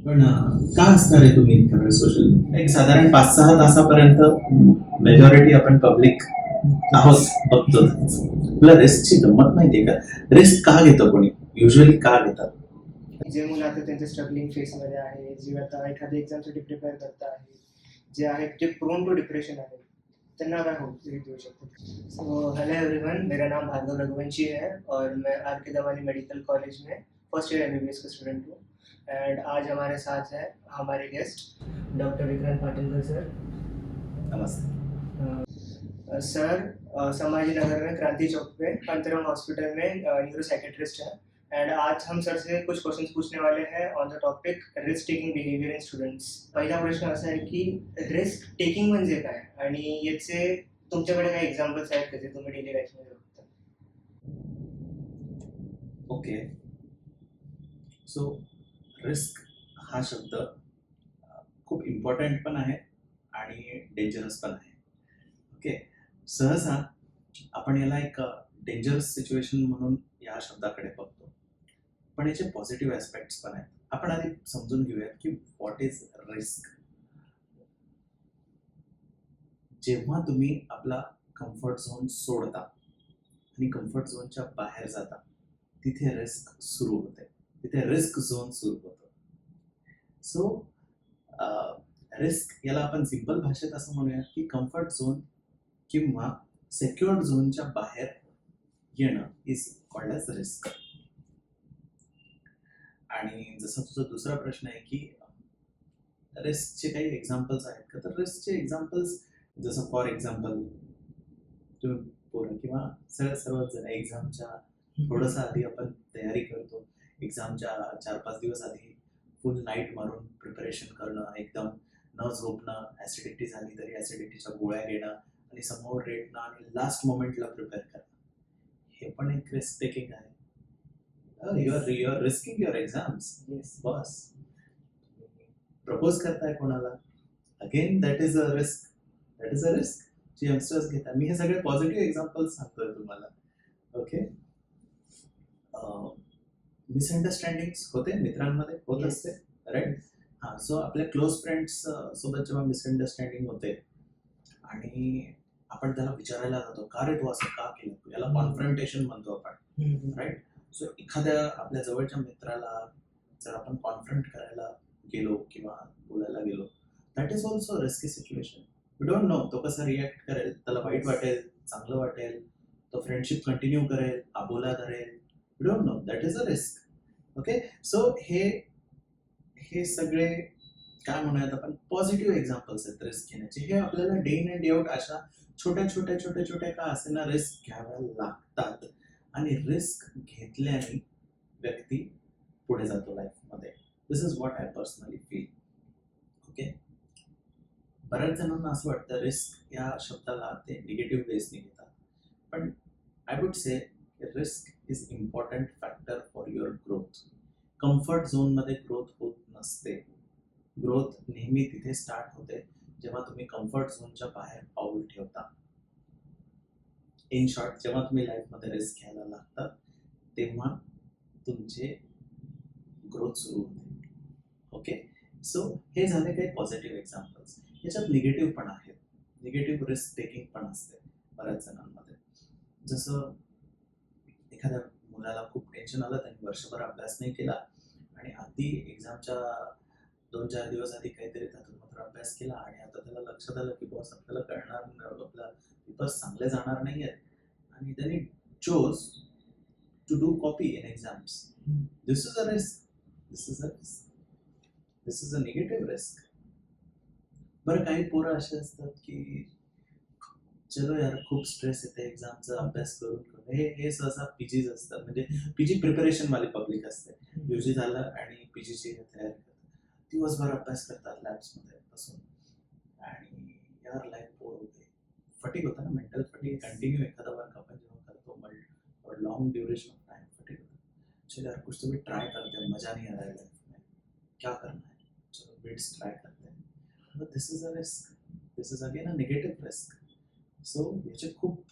पण का असणार आहे तुम्ही इतका वेळ सोशल मीडिया? एक साधारण 5-6 तासापर्यंत मेजॉरिटी आपण पब्लिक आहोत बघतो. तुला रिस्कची गंमत माहितीये का? रिस्क का घेतं कोणी? युजली का घेतात? जे मुलं आता त्यांच्या स्ट्रगलिंग फेसमध्ये आहे, जे आता एखाद्या एक्झामसाठी प्रिपेअर करत आहे, जे आहेत जे प्रोन टू डिप्रेशन आहे, त्यांना काय होप देऊ शकतो. सो हेलो एवरीवन, मेरा नाम भार्गव रघुवंशी है और मैं आर के दवानी मेडिकल कॉलेज में फर्स्ट ईयर एमबीबीएस का स्टूडेंट हूँ। एंड आज हमारे साथ है हमारे गेस्ट डॉक्टर विक्रांत पाटिलकर सर। नमस्ते. सर संभाजी नगर में क्रांति चौक पे अंतरंग हॉस्पिटल में न्यूरो साइकेट्रिस्ट है। एंड आज हम सर से कुछ क्वेश्चंस पूछने वाले हैं on the topic risk taking behaviour in students. पहिला प्रश्न असा आहे की रिस्क टेकिंग म्हणजे काय आणि याचे तुमच्याकडे काही एक्झाम्पल्स आहेत का जे तुम्ही डेली लाईफमध्ये बघता? ओके. सो रिस्क हा शब्द खूप इम्पॉर्टंट पण आहे आणि डेंजरस पण आहे. ओके. सहसा आपण याला एक डेंजरस सिच्युएशन म्हणून या शब्दाकडे बघतो, पण याचे पॉझिटिव्ह ऍस्पेक्ट्स पण आहेत. आपण आधी समजून घेऊयात की व्हॉट इज रिस्क. जेव्हा तुम्ही आपला कम्फर्ट झोन सोडता आणि कम्फर्ट झोनच्या बाहेर जाता, तिथे रिस्क सुरू होते, तिथे रिस्क झोन सुरू होतो. सो रिस्क याला आपण सिंपल भाषेत असं म्हणूयात की कम्फर्ट झोन किंवा सेक्युअर्ड झोनच्या बाहेर येणं इज कॉल्ड ॲज रिस्क. आणि जसा तुझा दुसरा प्रश्न आहे की रिस्कचे काही एक्झाम्पल्स आहेत का, तर रिस्कचे एक्झाम्पल्स जसं फॉर एक्झाम्पल तुम्ही पोरं किंवा सर्वच जण एक्झामच्या थोडंसं आधी आपण तयारी करतो. एक्झामच्या 4-5 दिवस आधी फुल नाईट मारून प्रिपरेशन करणं, एकदम न झोपणं, ॲसिडिटी झाली तरी ॲसिडिटीच्या गोळ्या घेणं आणि समोर रेटणं आणि लास्ट मोमेंटला प्रिपेअर करणं, हे पण एक रिस्क टेकिंग आहे. Your risking your exams. Yes. Bus propose करताय कोणाला, again that is a risk. That is a risk जे यंगस्टर्स घेतात. मी हे सगळे पॉझिटिव्ह एक्झाम्पल्स सांगतोय तुम्हाला. ओके. मिसअंडरस्टँडिंग होते मित्रांमध्ये, होत Yes. असते, राईट. हां, सो आपल्या क्लोज फ्रेंड्स सोबत जेव्हा मिसअंडरस्टँडिंग होते आणि आपण त्याला विचारायला जातो, का रे तू असं का केलं, याला कॉन्फ्रंटेशन म्हणतो आपण, राईट. सो एखाद्या आपल्या जवळच्या मित्राला जर आपण कॉन्फ्रंट करायला गेलो किंवा बोलायला गेलो, that is also risky situation. We don't know तो कसा रिॲक्ट करेल, त्याला वाईट वाटेल, चांगलं वाटेल, तो फ्रेंडशिप कंटिन्यू करेल, आबोला धरेल. We don't know, that is a risk. Okay. So हे सगळे काय म्हणूयात आपण पॉझिटिव्ह एक्झाम्पल्स आहेत रिस्क घेण्याचे. हे आपल्याला day in and day out अशा छोट्या का असेना रिस्क घ्याव्या लागतात आणि रिस्क घेतल्याने व्यक्ती पुढे जातो लाईफमध्ये. This is what I personally feel. Okay. बऱ्याच जणांना असं वाटतं रिस्क या शब्दाला ते निगेटिव्ह वेजने घेतात, पण I would say risk is important factor for your growth. Comfort झोनमध्ये ग्रोथ होत नसते. ग्रोथ नेहमी तिथे स्टार्ट होते जेव्हा तुम्ही कम्फर्ट झोनच्या बाहेर पाऊल ठेवता. इन शॉर्ट, जेव्हा तुम्ही लाईफमध्ये रिस्क घ्यायला लागतात तेव्हा तुमचे ग्रोथ सुरू होते. ओके. सो हे झाले काही पॉझिटिव्ह एक्झाम्पल्स. याच्यात निगेटिव्ह पण आहेत. निगेटिव्ह रिस्क टेकिंग पण असते बऱ्याच जणांमध्ये. जसं एखाद्या मुलाला खूप टेन्शन आलं, त्यांनी वर्षभर अभ्यास नाही केला आणि अगदी एक्झामच्या 2-4 दिवस आधी काहीतरी त्यातून अभ्यास केला आणि आता त्याला लक्षात आलं की बॉस आपल्याला कळणार, आपला पेपर्स चांगले जाणार नाही आहेत आणि त्यांनी choose to do copy in exams. This is a risk. This is a risk. This is a negative risk. बरं, काही पोरं असे असतात की चलो यार खूप स्ट्रेस येते एक्झामचा, अभ्यास करून हे सहसा पीजीज असतात, म्हणजे पीजी प्रिपरेशन वाली पब्लिक असते. युजी झालं आणि पीजीची तयारी करतात, दिवसभर अभ्यास करतात लॅब्समध्ये बसून आणि यार लाईफ बोर होते, फटीक होतं ना, मेंटल फटीक. कंटिन्यू एखादा वर्क आपण जेव्हा करतो और long duration of time, fatigue होतं. चलो यार कुछ तो भी ट्राई करते हैं, मजा नहीं आ रहा है लाइफ में, क्या करना है, चलो बिट्स ट्राई करते हैं. But this is a risk. This is again a negative risk. So याचे खूप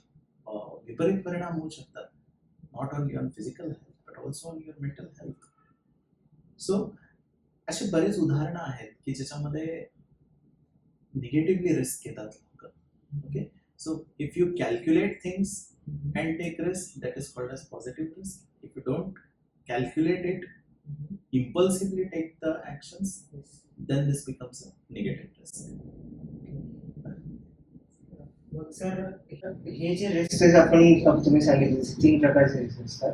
विपरीत परिणाम होऊ शकतात, not only on physical health but also on your mental health. So असे बरेच उदाहरणं आहेत की ज्याच्यामध्ये निगेटिव्हली रिस्क घेतात लोक. Okay, so if you calculate things and take risk, that is called as positive risk. If you don't calculate it, impulsively take the actions, then this becomes a negative risk. मग sir हे जे risk आपण तुम्ही सांगितले 3 प्रकारचे risk असतात,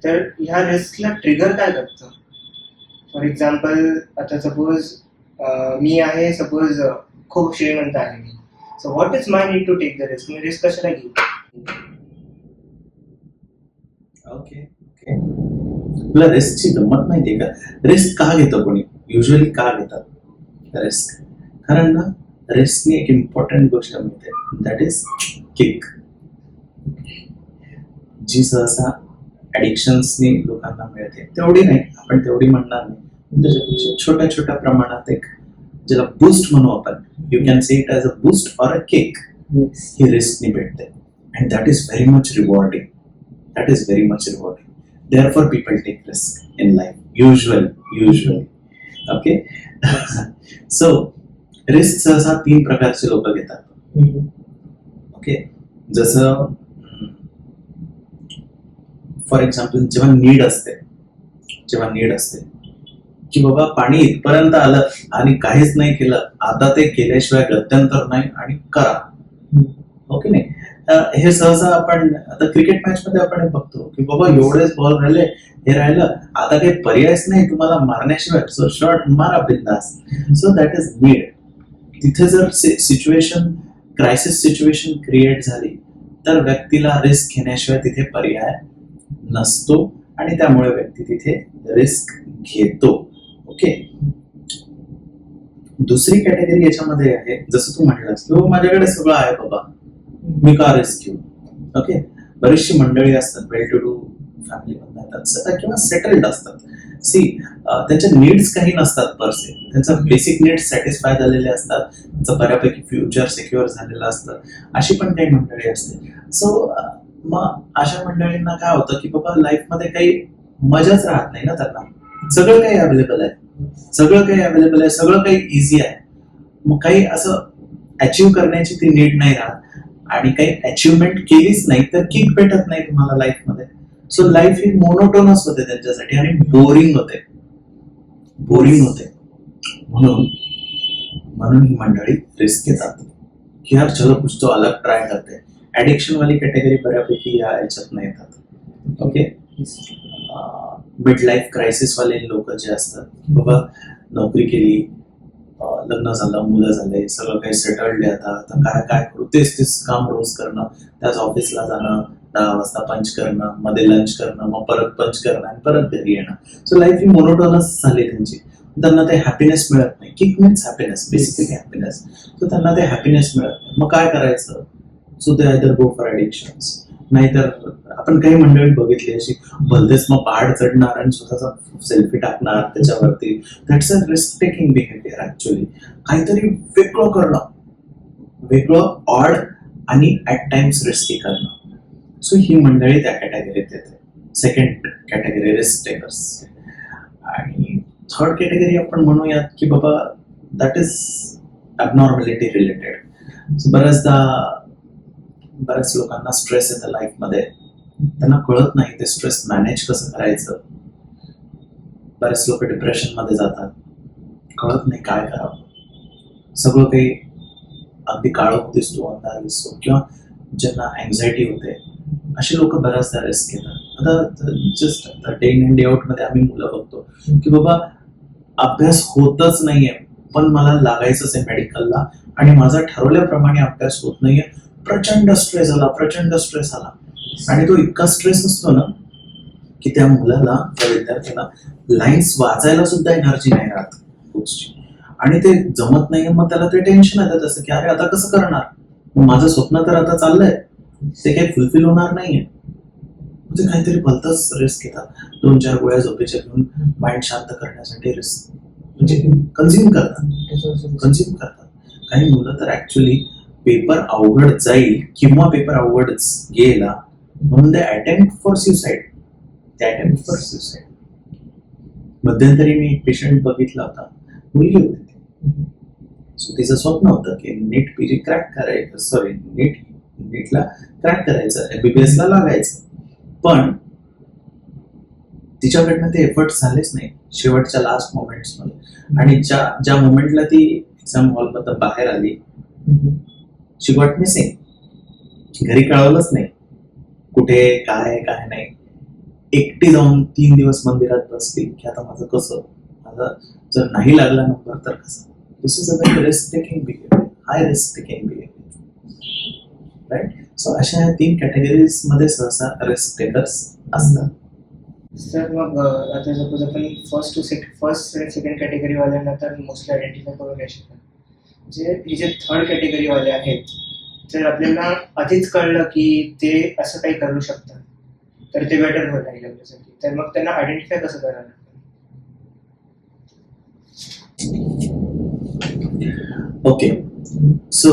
तर ह्या रिस्कला ट्रिगर काय करतं? फॉर एक्झाम्पल आता सपोज मी आहे, सपोज खूप श्रीमंत आहे मी, so what is my need to take the risk? मी रिस्क कशाला घेऊ? ओके ओके, तुला रिस्कची गंमत माहितीये का? रिस्क का घेतं कोणी? युजली का घेतात रिस्क? कारण ना रिस्कने एक इम्पॉर्टंट गोष्ट मिळते, दॅट इज किक, जी सहसा ऍडिक्शन्सनी लोकांना मिळते. तेवढी नाही, आपण तेवढी म्हणणार नाही, त्याच्यापेक्षा छोट्या छोट्या प्रमाणात एक ज्याला बूस्ट म्हणू आपण, you can say it as a boost or a kick, ही रिस्कने भेटते. And that is very much rewarding. That is very much rewarding. Therefore, people take risk in life. Usually. Okay. So, risk सहसा 3 प्रकारचे लोक घेतात. Okay, जसं for example जेव्हा need असते की बाबा पाणी इथपर्यंत आलं आणि काहीच नाही केलं, आता ते केल्याशिवाय गत्यंतर नाही आणि करा. ओके नाही, हे सहसा आपण आता क्रिकेट मॅच मध्ये आपण हे बघतो की बाबा एवढेच बॉल राहिले, हे राहिलं, आता काही पर्यायच नाही तुम्हाला मारण्याशिवाय, सो शॉट मारा बिंदास. So that is need. तिथे जर सिच्युएशन क्रायसिस सिच्युएशन क्रिएट झाली तर व्यक्तीला रिस्क घेण्याशिवाय तिथे पर्याय नसतो आणि त्यामुळे व्यक्ती तिथे रिस्क घेतो. ओके, दुसरी कॅटेगरी याच्यामध्ये आहे, जसं तू म्हटलास की माझ्याकडे सगळं आहे बाबा, मी का रिस्क घेऊ. ओके, बरीचशी मंडळी असतात, वेल टू डू फॅमिली मधून किंवा सेटल्ड असतात. सी, त्यांच्या नीड्स काही नसतात पर से, त्यांचा बेसिक नीड्स सॅटिस्फाय झालेले असतात, त्यांचं बऱ्यापैकी फ्युचर सिक्युअर झालेलं असतं. अशी पण काही मंडळी असते. सो मग अशा मंडळींना काय होतं की बाबा लाईफमध्ये काही मजाच राहत नाही ना त्यांना. सगळं काही अवेलेबल आहे, सगळं काही इझी आहे, मग काही असं अचीव्ह करण्याची ती नीड नाही राहत आणि काही अचिव्हमेंट केलीच नाही तर किक भेटत नाही तुम्हाला लाईफमध्ये. सो लाईफ ही मोनोटोनस होते त्यांच्यासाठी आणि बोरिंग होते. म्हणून ही मंडळी रिस्क घेतात की यार चलो कुछ तो अलग ट्राय करते. ऍडिक्शन वाली कॅटेगरी बऱ्यापैकी या याच्यात नाही येतात. ओके, मिड लाईफ क्रायसिस वाले लोक जे असतात, बाबा नोकरी केली, लग्न झालं, मुलं झाले, सगळं काही सेटल्ड आहे, आता काय करू, तेच काम रोज करणं, त्याच ऑफिसला जाणं, 10 वाजता पंच करणं, मध्ये लंच करणं, मग परत पंच करणं आणि परत घरी येणं. सो लाईफ ही मोनोटोनस झाली त्यांची. त्यांना ते हॅपीनेस मिळत नाही. Kick means happiness, basically happiness. So त्यांना ते हॅपीनेस मिळत नाही. मग काय करायचं? So they either go for addictions, नाहीतर आपण काही मंडळी बघितली अशी भलतेच मग पहाड चढणार आणि स्वतःचा सेल्फी टाकणार त्याच्यावरती. That's a risk taking behaviour. Actually काहीतरी वेगळं करणं, वेगळं ऑड आणि ऍट टाइम्स रिस्की करणं. सो ही मंडळी त्या कॅटेगरीत येते. Second category risk takers. आणि थर्ड कॅटेगरी आपण म्हणूयात की बाबा दॅट इज ॲबनॉर्मॅलिटी रिलेटेड. बऱ्याच लोकांना स्ट्रेस येतं लाईफमध्ये, त्यांना कळत नाही ते स्ट्रेस मॅनेज कसं करायचं. बरेच लोक डिप्रेशन मध्ये जातात, कळत नाही काय करावं, सगळं काही अगदी काळोख दिसतो, अंधार दिसतो, किंवा ज्यांना अँझायटी होते अशी लोक बऱ्याचदा रिस्क घेतात. आता just day in and day out मध्ये आम्ही मुलं बघतो की बाबा अभ्यास होतच नाहीये, पण मला लागायचंच आहे मेडिकलला आणि माझा ठरवल्याप्रमाणे अभ्यास होत नाहीये, प्रचंड स्ट्रेस आला. आणि तो इतका स्ट्रेस असतो ना की त्या मुलाला, त्या विद्यार्थ्याला लाईन्स वाचायला सुद्धा एनर्जी नाही राहत बुक्सची, आणि ते जमत नाही. मग त्याला ते टेन्शन येतं तसं की अरे आता कसं करणार, माझं स्वप्न तर आता चाललंय, ते काही फुलफिल होणार नाहीये. म्हणजे काहीतरी भलतंच रिस्क घेतात. 2-4 गोळ्या झोपेच्या घेऊन माइंड शांत करण्यासाठी रिस्क म्हणजे कन्झ्युम करतात. काही मुलं तर ऍक्च्युअली पेपर अवघड जाईल किंवा पेपर अवघड गेला म्हणून ते अटेम्प्ट फॉर सुसाईड. मध्यंतरी मी एक पेशंट बघितला होता, मुलगी होती ती. सो तिचं स्वप्न होतं की नीट पीजी क्रॅक करायचं, सॉरी नीटला क्रॅक करायचं, MBBS ला लागायचं. पण तिच्याकडनं ते एफर्ट झालेच नाही शेवटच्या लास्ट मोमेंट्स मध्ये. आणि ज्या मोमेंटला ती एक्झाम हॉल मधून बाहेर आली, शी गॉट मिसिंग. घरी कळवलंच नाही कुठे काय काय नाही. एकटी जाऊन 3 दिवस मंदिरात बसली की आता माझं कसं, माझं जर नाही लागला नंबर तर कसं. This is a very risk taking behaviour, high risk taking behaviour, right. So अशा 3 कॅटेगरीज मध्ये सहसा रिस्क टेकर्स असतात. सर मग आता सपोज आपण फर्स्ट आणि सेकंड कॅटेगरी वाल्यांना तर मोस्टली आयडेंटिफाय करू नाही शकत. हे जे थर्ड कॅटेगरी वाले आहेत, जर आपल्याला आधीच कळलं की ते असं काही करू शकतात तर ते बेटर होईल राहील आपल्यासाठी. तर मग त्यांना आयडेंटिफाय कसं करायला? ओके, सो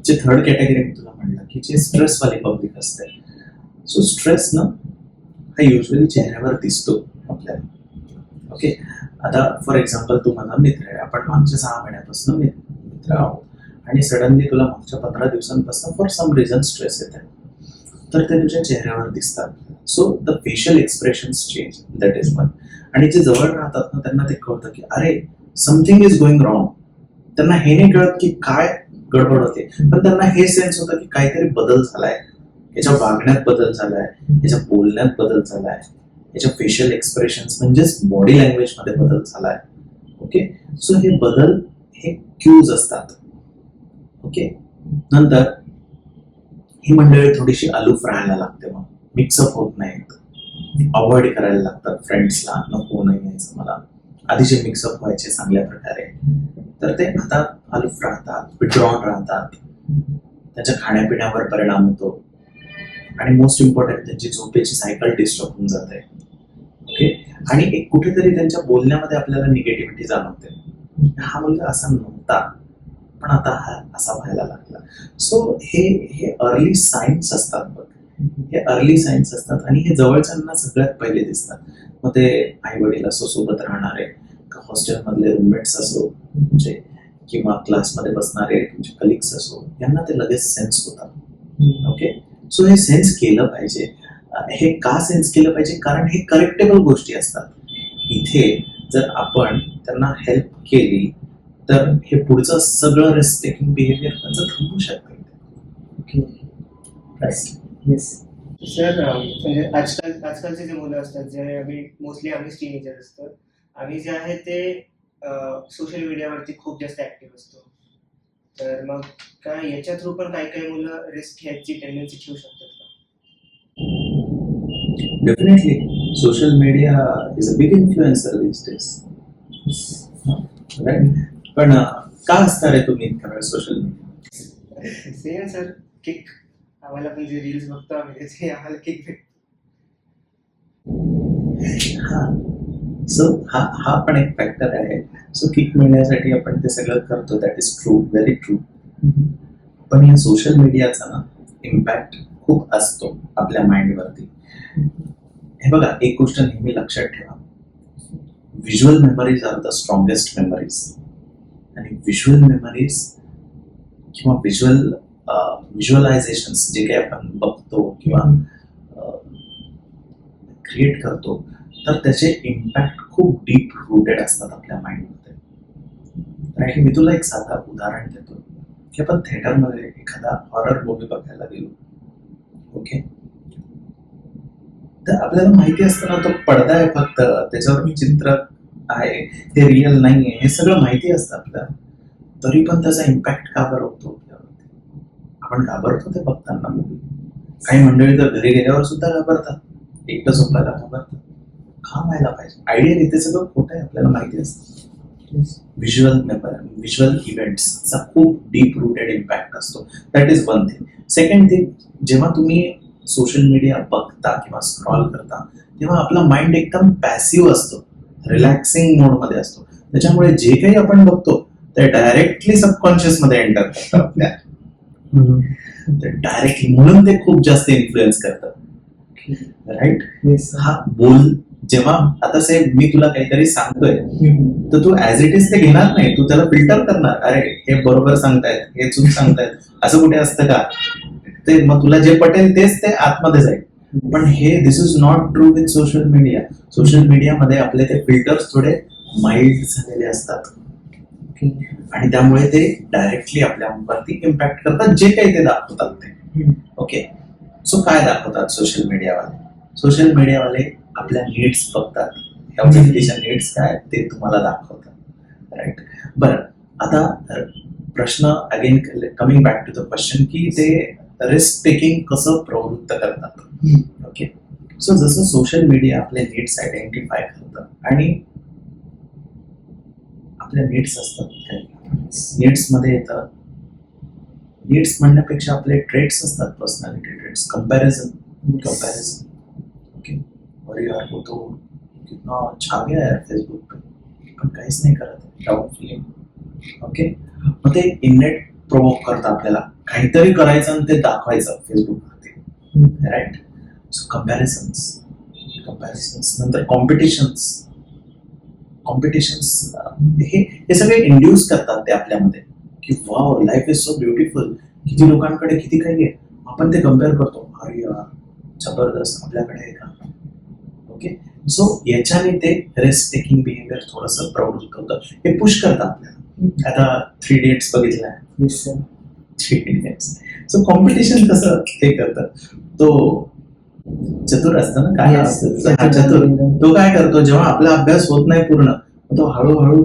जे थर्ड कॅटेगरी तुला म्हणलं की जे स्ट्रेस वाली पब्लिक असते. सो स्ट्रेस ना हा युजली चेहऱ्यावर दिसतो आपल्याला. ओके, आता फॉर एक्झाम्पल तू माझा मित्र आहे, आपण मागच्या 6 महिन्यापासून मित्र आहोत आणि सडनली तुला मागच्या 15 दिवसांपासून फॉर सम रिझन स्ट्रेस येत आहे, तर ते तुझ्या चेहऱ्यावर दिसतात. So the facial expressions change, that is one. आणि जे जवळ राहतात ना त्यांना ते कळतं की अरे समथिंग इज गोइंग रॉंग. त्यांना हे नाही कळत की काय गडबड होते, पण त्यांना हे सेन्स होतं की काहीतरी बदल झालाय, याच्या वागण्यात बदल झालाय, याच्या बोलण्यात बदल झालाय, याच्या फेशियल एक्सप्रेशन्स म्हणजेच बॉडी लँग्वेज मध्ये बदल झालाय. ओके, सो हे बदल हे क्यूज असतात. ओके, नंतर ही मंडळी थोडीशी अलूफ राहायला लागते, मग मिक्सअप होत नाहीत, अवॉइड करायला लागतात फ्रेंड्सला, नको नाही यायचं मला. आधीचे मिक्सअप व्हायचे चांगल्या प्रकारे, तर ते आता अलूफ राहतात, विड्रॉन राहतात. त्यांच्या खाण्यापिण्यावर परिणाम होतो आणि मोस्ट इम्पॉर्टंट त्यांची झोपेची सायकल डिस्टर्ब होऊन जाते. ओके, आणि एक कुठेतरी त्यांच्या बोलण्यामध्ये आपल्याला निगेटिव्हिटी जाणवते. हा मुलगा असा नव्हता पण आता हा असा व्हायला लागला. सो हे अर्ली सायन्स असतात बघ, हे अर्ली सायन्स असतात आणि हे जवळच्यांना सगळ्यात पहिले दिसतात. मग ते आई वडील असो सोबत राहणारे, का हॉस्टेलमधले रूममेट्स असो तुमचे, किंवा क्लासमध्ये बसणारे तुमचे कलिग्स असो, यांना ते लगेच सेन्स होतात. ओके, सो हे सेन्स केलं पाहिजे. हे का सेन्स केलं पाहिजे? कारण हे करेक्टेबल गोष्टी असतात. इथे जर आपण त्यांना हेल्प केली तर हे पुढचं सगळं रिस्क टेकिंग बिहेवियर त्यांचं थांबू शकतं. Okay, yes sir. म्हणजे आजकालचे जे मुलं असतात, जे आम्ही टीनेजर असतो, आम्ही जे आहे ते सोशल मीडियावरती खूप जास्त ऍक्टिव्ह असतो. तर मग काय याच्या थ्रू पण काही मुलं रिस्क घ्यायची टेंडन्सी ठेवू शकतात का? Definitely social media is a big influencer this days, right. पण का असणार आहे तुम्ही इतका वेळ social media? Same sir, kick. आम्हाला पण जे रील्स बघतो आम्ही त्याचे आम्हाला किक भेटतो. सो हा पण एक फॅक्टर आहे. सो किक मिळण्यासाठी आपण ते सगळं करतो, that is true, very true. पण या सोशल मीडियाचा ना इम्पॅक्ट खूप असतो आपल्या माइंडवरती. हे बघा, एक गोष्ट नेहमी लक्षात ठेवा, visual memories are the strongest memories. आणि व्हिज्युअल मेमरीज किंवा व्हिज्युअलायझेशन्स जे काही आपण बघतो किंवा क्रिएट करतो, तर त्याचे इम्पॅक्ट खूप डीप रूटेड असतात आपल्या माइंडमध्ये. आणि मी तुला एक साधा उदाहरण देतो की आपण थिएटरमध्ये एखादा हॉरर मूवी बघायला गेलो. ओके, तर आपल्याला माहिती असतं ना, तो पडदा आहे फक्त, त्याच्यावर चित्र आहे, हे रिअल नाहीये, हे सगळं माहिती असतं आपल्याला. तरी पण त्याचा इम्पॅक्ट का बरं होतो आपल्यावरती? आपण घाबरतो ते बघताना मूवी. काही मंडळी तर घरी गेल्यावर सुद्धा घाबरतात, एकटं झोपायला घाबरतात. का व्हायला पाहिजे? आयडिया ते सगळं खोटं आहे, आपल्याला माहिती असतं. व्हिज्युअल इव्हेंट्सचा खूप डीप रूटेड इम्पॅक्ट असतो. That is one thing. Second thing, जेव्हा तुम्ही सोशल मीडिया बघता किंवा स्क्रॉल करता, तेव्हा आपला माइंड एकदम पॅसिव्ह असतो, रिलॅक्सिंग मोड मध्ये असतो. त्याच्यामुळे जे काही आपण बघतो ते डायरेक्टली सबकॉन्शियस मध्ये एंटर करतात आपल्या, डायरेक्टली. म्हणून ते खूप जास्त इन्फ्लुएन्स करतात, राईट. येस. हा जेव्हा आता सेम मी तुला काहीतरी सांगतोय तर तू ऍज इट इज ते घेणार नाही, तू त्याला फिल्टर करणार, अरे हे बरोबर सांगतायत, हे चूक सांगतायत, असं कुठे असतं का? ते मग तुला जे पटेल तेच ते आतमध्ये जाईल. पण हे this is not true with social media. Social मीडियामध्ये आपले ते फिल्टर्स थोडे माइल्ड झालेले असतात आणि त्यामुळे ते डायरेक्टली आपल्यावरती इम्पॅक्ट करतात जे काही ते दाखवतात ते. ओके, सो काय दाखवतात सोशल मीडियावाले? सोशल मीडियावाले आपल्या नीड्स बघतात, ह्या व्यक्तीच्या नीड्स काय ते तुम्हाला दाखवतात, राईट? बरं, आता प्रश्न again coming back to the question की ते रिस्क टेकिंग कसं प्रवृत्त करतात. ओके, सो जसं सोशल मीडिया आपले नीड्स आयडेंटिफाय करतं आणि आपल्या नीड्स असतात, नीड्स मध्ये येतं, नीड्स म्हणण्यापेक्षा आपले ट्रेट्स असतात, पर्सनॅलिटी ट्रेट्स, कंपॅरिझन. ओके, अरे यार वो तो कितना छा गया यार फेसबुक पे, पण काहीच नाही करत, डाऊन फीलिंग. ओके, मग ते इननेट प्रोवोक करतं आपल्याला काहीतरी करायचं आणि ते दाखवायचं फेसबुकवरती, राईट? सो कंपॅरिझन्स नंतर कॉम्पिटिशन्स हे सगळे इंड्यूस करतात ते आपल्यामध्ये की wow, life is so beautiful, किती लोकांकडे किती काही आहे, आपण ते कम्पेअर करतो, अरे यार जबरदस्त, आपल्याकडे आहे का? ओके, सो याच्याने ते रिस्क टेकिंग बिहेवियर थोडंसं प्रवृत्त होतं, हे पुश करतं आपल्याला. आता 3 Idiots बघितलाय, 3 Idiots. सो कॉम्पिटिशन कसं हे करतं, तो चतुर असतं ना, काय असतं चतुर, तो काय करतो, जेव्हा आपला अभ्यास होत नाही पूर्ण, तो हळूहळू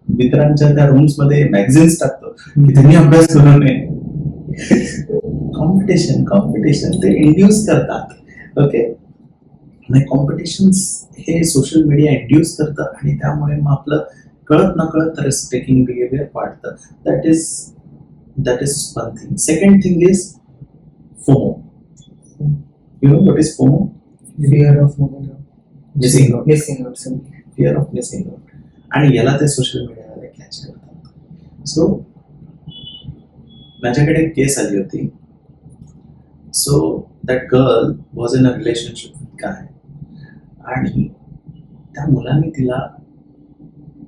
मित्रांच्या त्या रूम्स मध्ये मॅगझिन्स टाकतो की त्यांनी अभ्यास करू नये. कॉम्पिटिशन ते इंड्यूस करतात. ओके, कॉम्पिटिशन हे सोशल मीडिया इंड्यूस करतं आणि त्यामुळे मग आपलं कळत नकळत रिस्क टेकिंग बिहेवियर वाढतं. That is one thing. Second thing is FOMO. You know what is FOMO? Fear of Missing out. missing out. Fear of missing out. आणि याला ते सोशल मीडियाला कॅच करतात. सो माझ्याकडे एक केस आली होती. So that girl was in a relationship with guy आणि त्या मुलाने तिला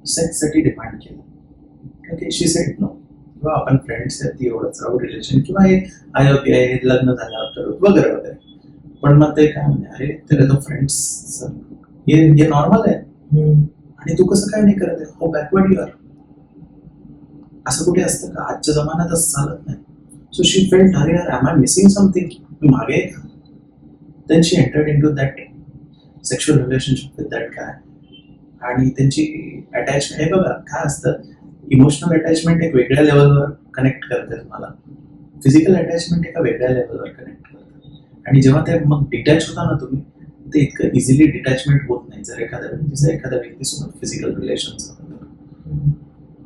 सेक्ससाठी डिमांड केलं. ओके, शी सेड नो, किंवा आपण फ्रेंड्स आहेत, ती एवढंच राहू रिलेशन, किंवा हे अयोग्य आहे, लग्न झाल्यावर करू वगैरे वगैरे. पण मग ते काय म्हणे, अरे तेरे तो फ्रेंड्स हे नॉर्मल आहे आणि तू कसं काय नाही करत आहे, हो बॅकवर्ड यू आर. असं कुठे असतं का? आजच्या जमान्यात असं चालत नाही. सो शी फेल्ट, अरे यार एम आय मिसिंग समथिंग, मी मागे आहे का? Then she entered into that sexual relationship with that guy आणि त्यांची अटॅचमेंट, हे बघा काय असतं, इमोशनल अटॅचमेंट एक वेगळ्या लेवलवर कनेक्ट करते तुम्हाला, फिजिकल अटॅचमेंट एका वेगळ्या लेवलवर कनेक्ट करते. आणि जेव्हा ते मग डिटॅच होता ना तुम्ही, ते इतकं इझिली डिटॅचमेंट होत नाही जर एखाद्या व्यक्तीसोबत physical relation.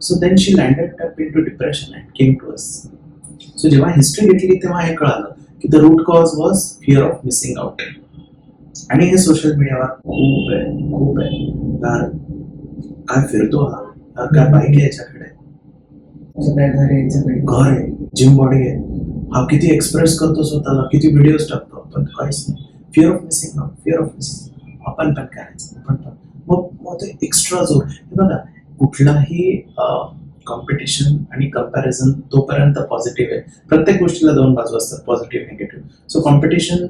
So then she landed up into depression and came to us. So जेव्हा हिस्ट्री घेतली तेव्हा हे कळालं की the root cause was fear of missing out. आणि हे सोशल मीडियावर खूप आहे यार, काय फिरतो हा, काय बाईक आहे याच्याकडे, घर आहे, जिम बॉडी आहे, हा किती एक्सप्रेस करतो स्वतःला, किती व्हिडिओज टाकतो, पण काहीच नाही. Fear of missing out. आपण पण करायचं, आपण पण मग ते एक्स्ट्रा जोर. हे बघा, कुठलाही कॉम्पिटिशन आणि कंपॅरिझन तोपर्यंत पॉझिटिव्ह आहे. प्रत्येक गोष्टीला 2 बाजू असतात, पॉझिटिव्ह निगेटिव्ह. सो कॉम्पिटिशन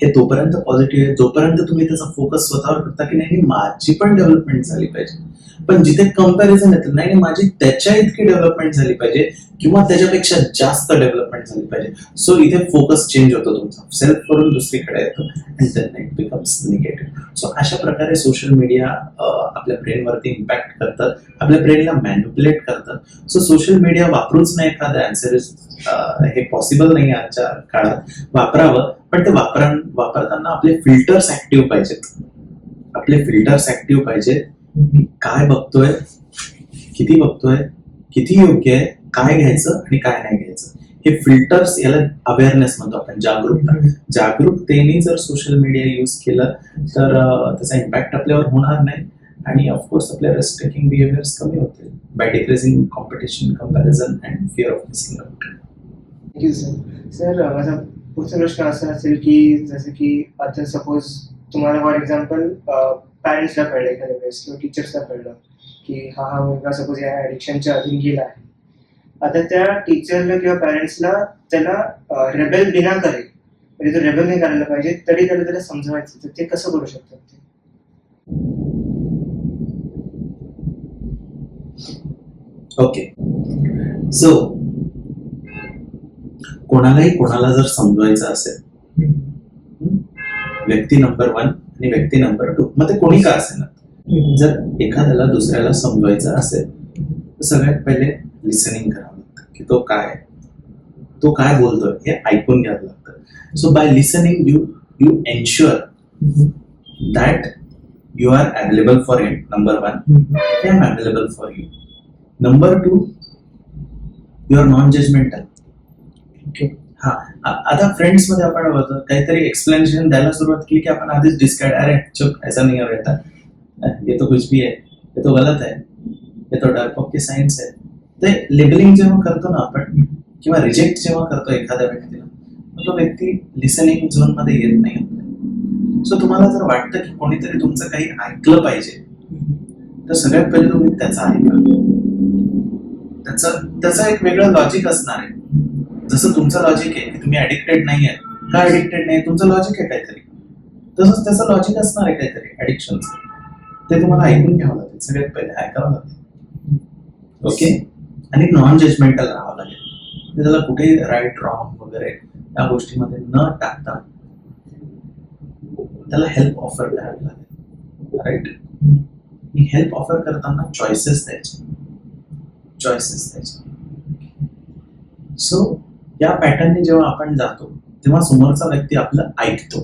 हे तोपर्यंत पॉझिटिव्ह आहे जोपर्यंत तुम्ही त्याचा फोकस स्वतःवर करता की नाही माझी पण डेव्हलपमेंट झाली पाहिजे. पण जिथे कंपॅरिझन येतं, नाही माझी त्याच्या इतकी डेव्हलपमेंट झाली पाहिजे किंवा त्याच्यापेक्षा जास्त डेव्हलपमेंट झाली पाहिजे. सो इथे फोकस चेंज होतो तुमचा, सेल्फ करून दुसरीकडे येतो and then it becomes negative. So अशा प्रकारे सोशल मीडिया आपल्या ब्रेनवरती इम्पॅक्ट करतात, आपल्या ब्रेनला मॅन्युप्युलेट करतात. सो सोशल मीडिया वापरूच नाही एखादं आन्सर इज हे पॉसिबल नाही आजच्या काळात. वापरावं, पण ते वापरताना आपले फिल्टर्स ऍक्टिव्ह पाहिजेत. काय बघतोय, किती बघतोय, किती योग्य आहे, काय घ्यायचं आणि काय नाही घ्यायचं, हे फिल्टर्स, याला अवेअरनेस म्हणतो आपण, जागरूकतेने जर सोशल मीडिया यूज केलं तर त्याचा इम्पॅक्ट आपल्यावर होणार नाही आणि ऑफकोर्स आपल्या रिस्क टेकिंग बिहेवियर्स कमी होतील by decreasing competition, comparison and fear of missing out. Thank you sir. Sir, माझा पुढचा प्रश्न असा असेल की जसं की आता सपोज तुम्हाला फॉर एक्झाम्पल पॅरेंट्सला कळलं एखाद्या वेळेस किंवा टीचर्सला कळलं की हा मुलगा सपोज या ॲडिक्शनच्या अधीन गेला आहे. आता त्या टीचरला किंवा पॅरेंट्सला त्याला रेबेल बिना करेल, म्हणजे तो रेबेल नाही करायला पाहिजे तरी त्याला समजवायचं, तर ते कसं करू शकतात ते? ओके, सो कोणालाही कोणाला जर समजवायचं असेल, व्यक्ती नंबर 1 आणि व्यक्ती नंबर 2 मग ते कोणी का असेल ना, जर एखाद्याला दुसऱ्याला समजवायचं असेल तर सगळ्यात पहिले लिसनिंग करावं लागतं की तो काय बोलतोय हे ऐकून घ्यावं लागतं. So by listening you ensure that you are available for him. Number 1, I am available for you. Number 2, you are non-judgmental. Okay. हा, आता फ्रेंड्स मध्ये आपण होतो काहीतरी एक्सप्लेनेशन द्यायला सुरुवात केली की आपण आधीच डिस्कार्ड, अरे चुप, ऐसा नहीं हो रहता, ये तो कुछ भी है, ये तो गलत है, ये तो डार्क के साइंस है. ते लेबलिंग जेव्हा करतो ना आपण किंवा रिजेक्ट जेव्हा करतो एखाद्या व्यक्तीला, तो व्यक्ती लिसनिंग झोन मध्ये येत नाही. सो तुम्हाला जर वाटतं की कोणीतरी तुमचं काही ऐकलं पाहिजे तर सगळ्यात पहिले तुम्ही त्याचं ऐका. त्याचं एक वेगळं लॉजिक असणार आहे. जसं तुमचं लॉजिक आहे की तुम्ही ऍडिक्टेड नाही आहे, का ऍडिक्टेड नाही, तुमचं लॉजिक आहे काहीतरी, तसंच त्याचं लॉजिक असणार आहे काहीतरी ऍडिक्शनचं. ते तुम्हाला ऐकून घ्यावं लागेल, सगळ्यात पहिले ऐकावं लागेल. ओके, आणि नॉन जजमेंटल राहावं लागेल. त्याला कुठेही राईट रॉंग वगैरे या गोष्टीमध्ये न टाकता त्याला हेल्प ऑफर करावी लागेल. राईट, ही हेल्प ऑफर करताना चॉईसेस द्यायचे. सो या पॅटर्नने जेव्हा आपण जातो तेव्हा समोरचा व्यक्ती आपलं ऐकतो.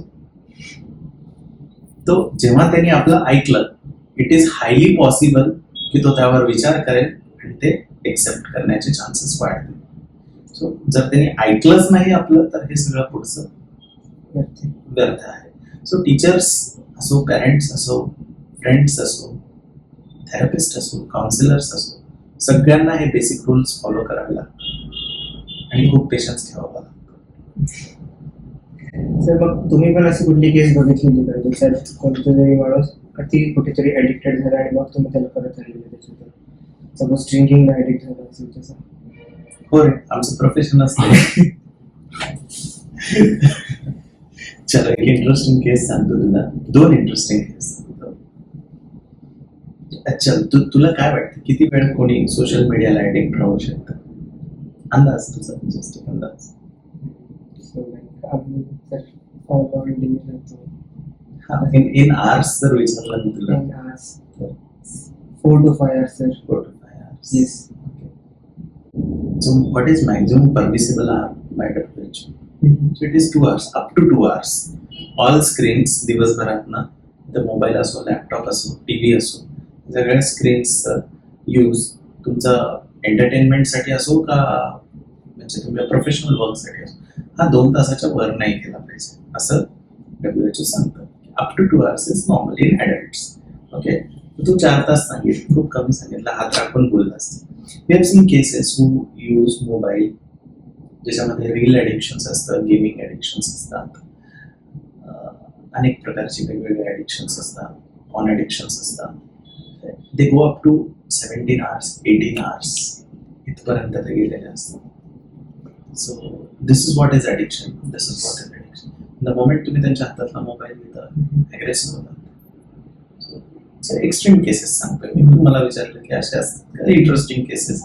तो जेव्हा त्यांनी आपलं ऐकलं, इट इज हायली पॉसिबल की तो त्यावर विचार करेल आणि ते एक्सेप्ट करण्याचे चान्सेस वाढतील. सो जर त्यांनी ऐकलंच नाही आपलं तर हे सगळं पुढचं व्यर्थ आहे. सो टीचर्स असो, पॅरेंट्स असो, फ्रेंड्स असो, थेरपिस्ट असो, काउन्सिलर्स असो, सगळ्यांना हे बेसिक रूल्स फॉलो करावे लागतात आणि खूप पेशन्स ठेवावा लागतो. सर, मग तुम्ही पण अशी कुठली केस बघितली पाहिजे सर, कोणतरी माणूस अति कुठेतरी ऍडिक्टेड झाला आणि मग तुम्ही त्याला परत आणले त्याच्यातून, सपोज ड्रिंकिंगला ऍडिक्ट झाला असेल तसं? हो रे, आमचं प्रोफेशन असतं. चलो, एक इंटरेस्टिंग केस सांगतो तुला, 2 इंटरेस्टिंग केस सांगतो. अच्छा, तुला काय वाटतं किती वेळ कोणी सोशल मीडियाला ऍडिक्ट राहू शकतं? अंदाज तुझा, जस्ट अंदाज. इन आवर्स जर विचारलं मी तुला, 4 to 5 hours, sir. 4 to 5 hours. Yes. Okay. So what is maximum permissible hour by WHO? So it is 2 hours, up to 2 hours. All screens दिवसभरात ना, तर मोबाईल असो, लॅपटॉप असो, टीव्ही असो, सगळ्या स्क्रीन्स यूज तुमचा एंटरटेनमेंटसाठी असो का म्हणजे तुमच्या प्रोफेशनल वर्कसाठी असो, हा 2 तासाच्या वर नाही केला पाहिजे असं WHO सांगतं. Up to 2 hours is normal in adults. Okay, तू 4 तास सांगितलं, खूप कमी सांगितलं, हात राखून बोललास. We have seen cases who use mobile ज्याच्यामध्ये रील ॲडिक्शन्स असतात, गेमिंग ॲडिक्शन्स असतात, अनेक प्रकारची वेगवेगळे ॲडिक्शन्स असतात, ऑन ॲडिक्शन्स असतात. They go up to 17 hours, 18 hours इथपर्यंत ते गेलेले असतात. So this is what is addiction, this is what is addiction. The moment तुम्ही त्यांच्या हातातला मोबाईल घेता, ॲग्रेसिव्ह होतात. एक्स्ट्रीम केसेस सांगतोय मी, तुम्हाला विचारलं की असे असतात इंटरेस्टिंग केसेस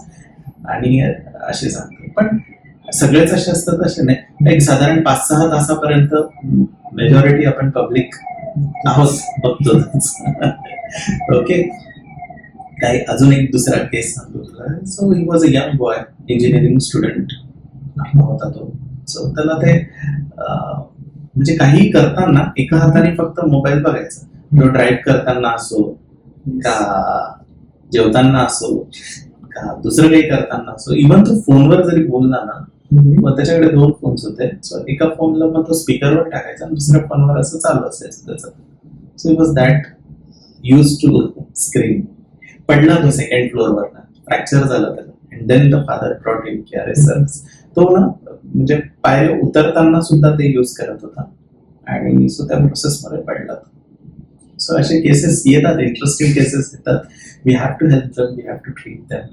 आणि असे सांगतो, पण सगळेच असे असतात असे नाही. एक साधारण 5-6 तासापर्यंत मेजॉरिटी आपण पब्लिक आहोत बघतो. ओके, काही अजून एक दुसरा केस सांगतो तुला. So he was a young boy, engineering student होता तो. सो त्याला ते म्हणजे काही करताना एका हाताने फक्त मोबाईल बघायचा. तो ड्राईव्ह करताना असो का जेवताना असो का दुसरं काही करताना असो, इव्हन तो फोनवर जरी बोलला ना, मग त्याच्याकडे 2 फोन्स होते. सो एका फोनला मग तो स्पीकरवर टाकायचा आणि दुसऱ्या फोनवर असं चालू असायचं त्याचं. So it was that use to screen. पडला तो 2nd फ्लोअरवर, फ्रॅक्चर झाला त्याला. And then the father brought him की अरे सर, तो ना म्हणजे पायऱ्या उतरताना सुद्धा ते यूज करत होता आणि सो त्या प्रोसेसमध्ये पडला. सो असे केसेस येतात, इंटरेस्टिंग केसेस येतात. We have to help them, we have to treat them,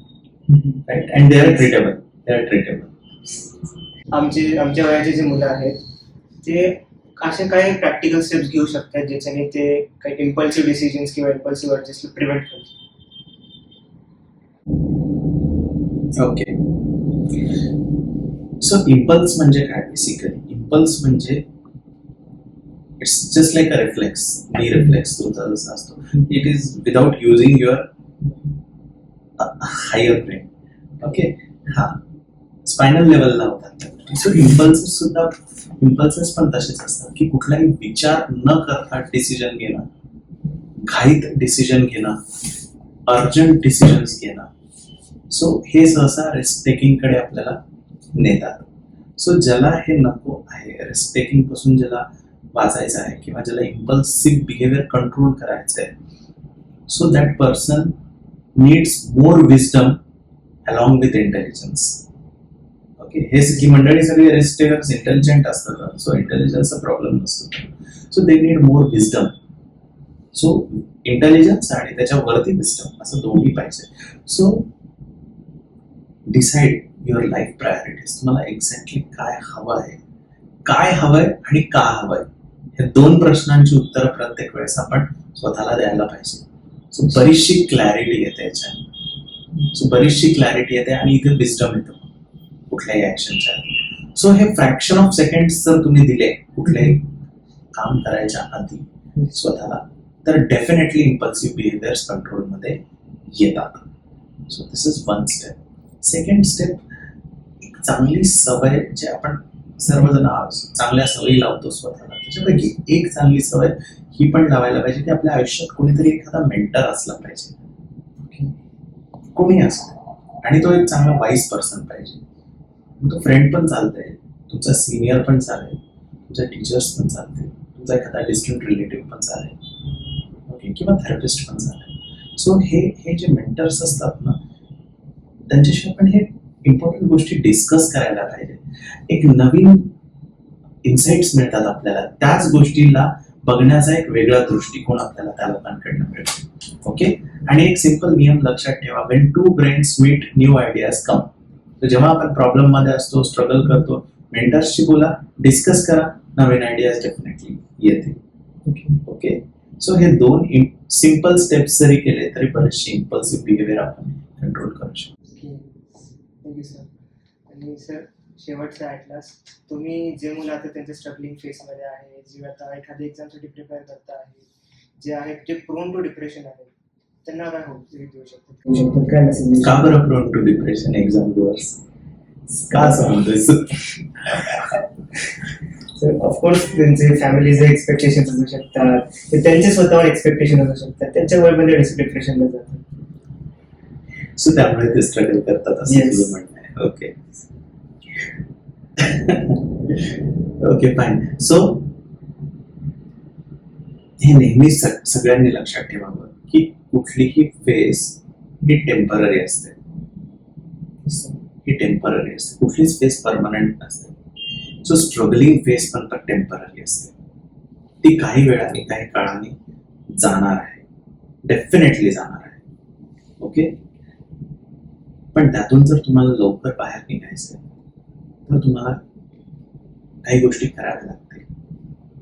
right, and they are treatable. आमच्या वयाचे जे मुलं आहेत ते असे काही प्रॅक्टिकल स्टेप्स घेऊ शकतात ज्याच्याने ते काही इम्पल्सिव्ह डिसिजन्स किंवा इम्पल्सिव्ह अर्जेस प्रिव्हेंट करतात. ओके, सो इम्पल्स म्हणजे काय? बेसिकली इम्पल्स म्हणजे it's just like a reflex. Reflex तुमचा जसा असतो, it is without using your higher brain. Okay, हा स्पायनल लेवलला होतात. सो इम्पल्सेस पण तसेच असतात की कुठलाही विचार न करता डिसिजन घेणं, घाईत डिसिजन घेणं, अर्जंट डिसिजन्स घेणं. सो हे सहसा रिस्क टेकिंग कडे आपल्याला नेतात. सो ज्याला हे नको आहे, रिस्क टेकिंग पासून ज्याला वाचायचं आहे किंवा ज्याला इम्पल्सिव्ह बिहेवियर कंट्रोल करायचं आहे, so that person needs more wisdom along with intelligence. Okay, हेच की मंडळी सगळे रिस्क टेकर्स इंटेलिजंट असतात, सो इंटेलिजन्सचा प्रॉब्लेम नसतो. So they need more wisdom. So intelligence आणि त्याच्यावरती विजडम असं दोन्ही पाहिजे. So decide your life priorities. तुम्हाला एक्झॅक्टली काय हवंय आणि का हवंय, या दोन प्रश्नांची उत्तरं प्रत्येक वेळेस आपण स्वतःला द्यायला पाहिजे. सो बरीचशी क्लॅरिटी येते आणि इथे विजडम येतं कुठल्याही ऍक्शनच्या. सो हे फ्रॅक्शन ऑफ सेकंड्स जर तुम्ही दिले कुठल्याही काम करायच्या आधी स्वतःला, तर डेफिनेटली इम्पल्सिव्ह बिहेवियर्स कंट्रोलमध्ये येतात. So this is one step. Second step, एक चांगली सवय, जे आपण सर्वजण चांगल्या सवयी लावतो स्वतःला, त्याच्यापैकी एक चांगली सवय ही पण लावायला पाहिजे की आपल्या आयुष्यात कोणीतरी एखादा मेंटर असला पाहिजे. कोणी असतो, आणि तो एक चांगला वाईज पर्सन पाहिजे. तो फ्रेंड पण चालतंय, तुमचा सिनियर पण चालेल, तुमच्या टीचर्स पण चालतील, तुमचा एखादा डिस्टंट रिलेटिव्ह पण चालेल, ओके, किंवा थेरपिस्ट पण चालेल. सो हे जे मेंटर्स असतात ना, त्यांच्याशी आपण हे इम्पॉर्टंट गोष्टी डिस्कस करायला पाहिजे. एक नवीन इन्साइट्स मिळतात आपल्याला, त्याच गोष्टीला बघण्याचा एक वेगळा दृष्टिकोन आपल्याला त्या लोकांकडनं मिळतो. ओके, आणि एक सिंपल नियम लक्षात ठेवा, when two brains meet new ideas come. तर जेव्हा आपण प्रॉब्लेम मध्ये असतो, स्ट्रगल करतो, मेंटर्सशी बोला, डिस्कस करा, नवीन आयडियाज डेफिनेटली येतील. ओके, सो हे दोन सिंपल स्टेप्स जरी केले तरी बरेचसे इम्पल्सिव्ह बिहेवियर आपण कंट्रोल करू शकतो. Thank you sir. आणि सर, शेवटचा ॲटलास, तुम्ही जे मुलं आता त्यांच्या स्ट्रगलिंग फेसमध्ये आहे, जे आता एखाद्या एक्झामसाठी प्रिपेअर करता आहे, जे आहेत जे प्रोन टू डिप्रेशन आहे, त्यांना काय देऊ शकतो? काय मेसेज? का बरं prone to depression exam goers? का सांगतोय? ऑफकोर्स त्यांचे फॅमिलीचे एक्सपेक्टेशन असू शकतात, त्यांचे स्वतःवर एक्सपेक्टेशन असू शकतात, त्यांच्या वयामध्ये डिप्रेशनला जातात. सो त्यामुळे ते स्ट्रगल करतात असं तुझं म्हणणं आहे. Okay okay, fine. सो हे नेहमी सगळ्यांनी लक्षात ठेवावं की कुठलीही फेज ही टेम्पररी असते. कुठलीच फेज परमनंट नसते. सो स्ट्रगलिंग फेज पण टेम्पररी असते. ती काही वेळाने, काही काळाने जाणार आहे, डेफिनेटली जाणार आहे. ओके, पण त्यातून जर तुम्हाला लवकर बाहेर निघायचं तर तुम्हाला काही गोष्टी कराव्या लागतील.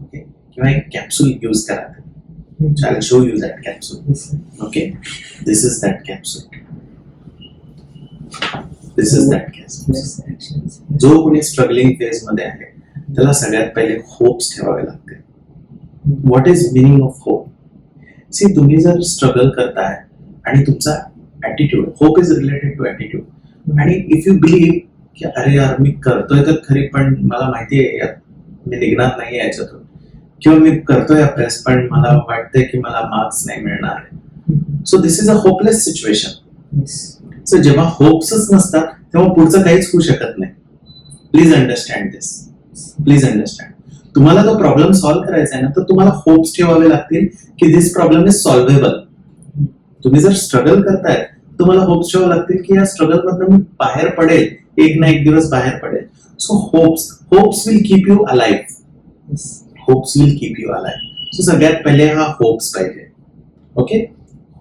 ओके, किंवा एक कॅप्सूल यूज करा. I will show you that capsule. Okay, this is that capsule. जो कोणी स्ट्रगलिंग फेज मध्ये आहे त्याला सगळ्यात पहिले होप्स ठेवावे लागते. What is meaning of hope? See, तुम्ही जर स्ट्रगल करताय आणि तुमचा attitude, hope is related to attitude, आणि इफ यू बिलीव्ह की अरे यार मी करतोय तर खरी, पण मला माहिती आहे मी निघणार नाही याच्यातून, किंवा मी करतोय अभ्यास पण मला वाटतंय की मला मार्क्स नाही मिळणार. So this is a hopeless situation. So जेव्हा होप्सच नसतात तेव्हा पुढचं काहीच होऊ शकत नाही. Please understand this, please understand. तुम्हाला तो प्रॉब्लेम सॉल्व्ह करायचा आहे ना, तर तुम्हाला होप्स ठेवावे लागतील की दिस प्रॉब्लेम इज सॉल्व्हेबल. तुम्ही जर स्ट्रगल करताय तुम्हाला होप्स ठेवावे लागतील की या स्ट्रगल मधनं मी बाहेर पडेल, एक ना एक दिवस बाहेर पडेल. So hopes will keep you alive. Hopes will keep you alive. So सगळ्यात पहिले हा होप्स पाहिजे. ओके,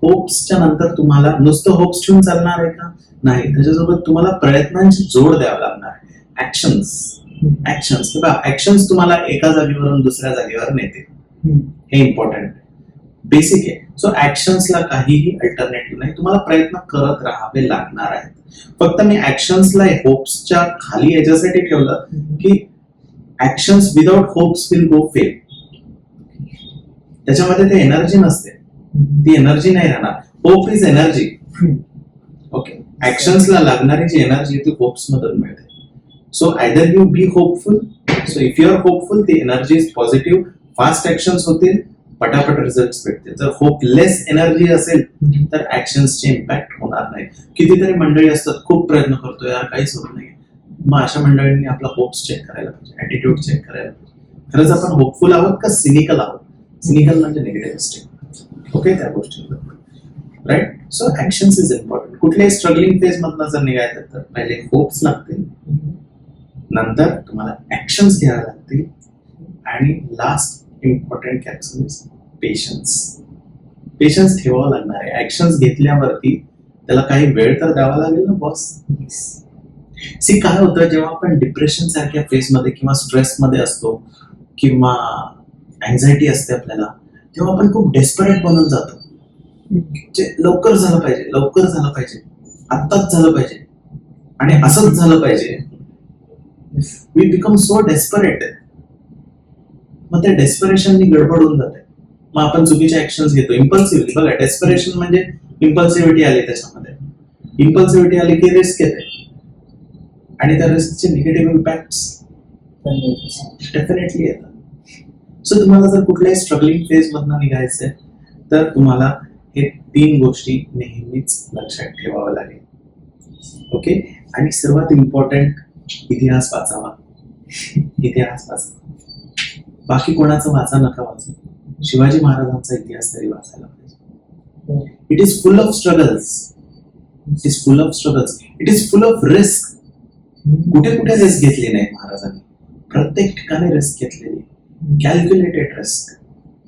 होप्सच्या नंतर तुम्हाला नुसतं होप्स ठेवून चालणार आहे का? नाही, त्याच्यासोबत तुम्हाला प्रयत्नांची जोड द्यावी लागणार आहे. ऍक्शन्स किंवा ऍक्शन्स तुम्हाला एका जागेवरून दुसऱ्या जागेवर नेते. हे इम्पॉर्टंट बेसिक आहे. सो ऍक्शन्सला काहीही अल्टरनेटिव्ह नाही, तुम्हाला प्रयत्न करत राहावे लागणार आहेत. फक्त मी ऍक्शन्सला होप्सच्या खाली याच्यासाठी ठेवलं की actions without hopes will go fail. त्याच्यामध्ये ते एनर्जी नसते, ती एनर्जी नाही राहणार. Hope is energy. ओके, ऍक्शन्सला लागणारी जी एनर्जी ती होप्स मधून मिळते. So either you be hopeful. So if you are hopeful, ती energy is positive, fast actions होतील, पटापट रिझल्ट भेटतील. जर होपलेस एनर्जी असेल तर ऍक्शन्सचे इम्पॅक्ट होणार नाही. कितीतरी मंडळी असतात, खूप प्रयत्न करतो यार, काहीच होत नाही. मग अशा मंडळींनी आपला होप्स चेक करायला पाहिजे, ऍटिट्यूड चेक करायला पाहिजे. खरंच आपण होपफुल आहोत का सिनिकल आहोत? सिनिकल म्हणजे निगेटिव्ह स्टेट. ओके, त्या गोष्टी right. So actions is important. कुठल्याही स्ट्रगलिंग फेज मधनं जर निघायचं तर पहिले होप्स लागतील, नंतर तुम्हाला ऍक्शन्स घ्यावे लागतील, आणि last important capsule is patience. Patience ठेवावं लागणार आहे. ऍक्शन्स घेतल्यावरती त्याला काही वेळ तर द्यावा लागेल ना बॉस. सी, काय होतं जेव्हा आपण डिप्रेशन सारख्या फेज मध्ये किंवा स्ट्रेस मध्ये असतो किंवा अँझायटी असते आपल्याला, तेव्हा आपण खूप डेस्परेट बनून जातो. जे लवकर झालं पाहिजे, लवकर झालं पाहिजे, आत्ताच झालं पाहिजे, आणि असंच झालं पाहिजे. We become so desperate. मग त्या डेस्परेशननी गडबड होऊन जाते. मग आपण चुकीचे ऍक्शन्स घेतो इम्पल्सिव्हली. बघा, डेस्परेशन म्हणजे इम्पल्सिव्हिटी आली, त्याच्यामध्ये इम्पल्सिव्हिटी आली की रिस्क येते, आणि त्या रिस्कचे निगेटिव्ह इम्पॅक्ट डेफिनेटली येतात. सो तुम्हाला जर कुठल्याही स्ट्रगलिंग फेज मधनं निघायचंय तर तुम्हाला हे 3 गोष्टी नेहमीच लक्षात ठेवावं लागेल. ओके, आणि सर्वात इम्पॉर्टंट, इतिहास वाचावा. इतिहास वाचावा, बाकी कोणाचा वाचा नका वाचू. शिवाजी महाराजांचा इतिहास तरी वाचायला पाहिजे. It is full of struggles. It is full of struggles. It is full of risk. कुठे कुठे रिस्क घेतली नाही महाराजांनी? प्रत्येक ठिकाणी रिस्क घेतलेली. Calculated risk.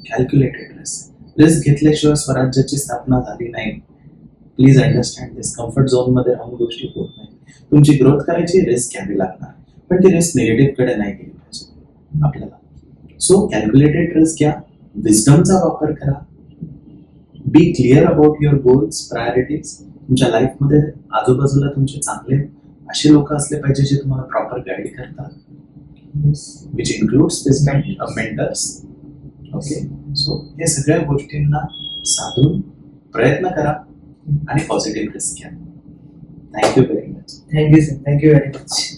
Calculated risk. Risk घेतल्याशिवाय स्वराज्याची स्थापना झाली नाही. Please understand this. Comfort zone मध्ये राहून गोष्टी होत नाही. तुमची ग्रोथ करायची, रिस्क घ्यावी लागणार, पण ती रिस्क निगेटिव्ह कडे नाही गेली पाहिजे आपल्याला. सो कॅल्क्युलेटेड रिस्क घ्या, विजडमचा वापर करा, be clear about your goals, priorities. तुमच्या लाईफमध्ये आजूबाजूला तुमचे चांगले असे लोक असले पाहिजे जे तुम्हाला प्रॉपर गाईड करतात, which includes this kind of mentors. Okay, so या सगळ्या गोष्टींना साधून प्रयत्न करा आणि पॉझिटिव्ह रिस्क घ्या. Thank you very much. Thank you sir, thank you very much.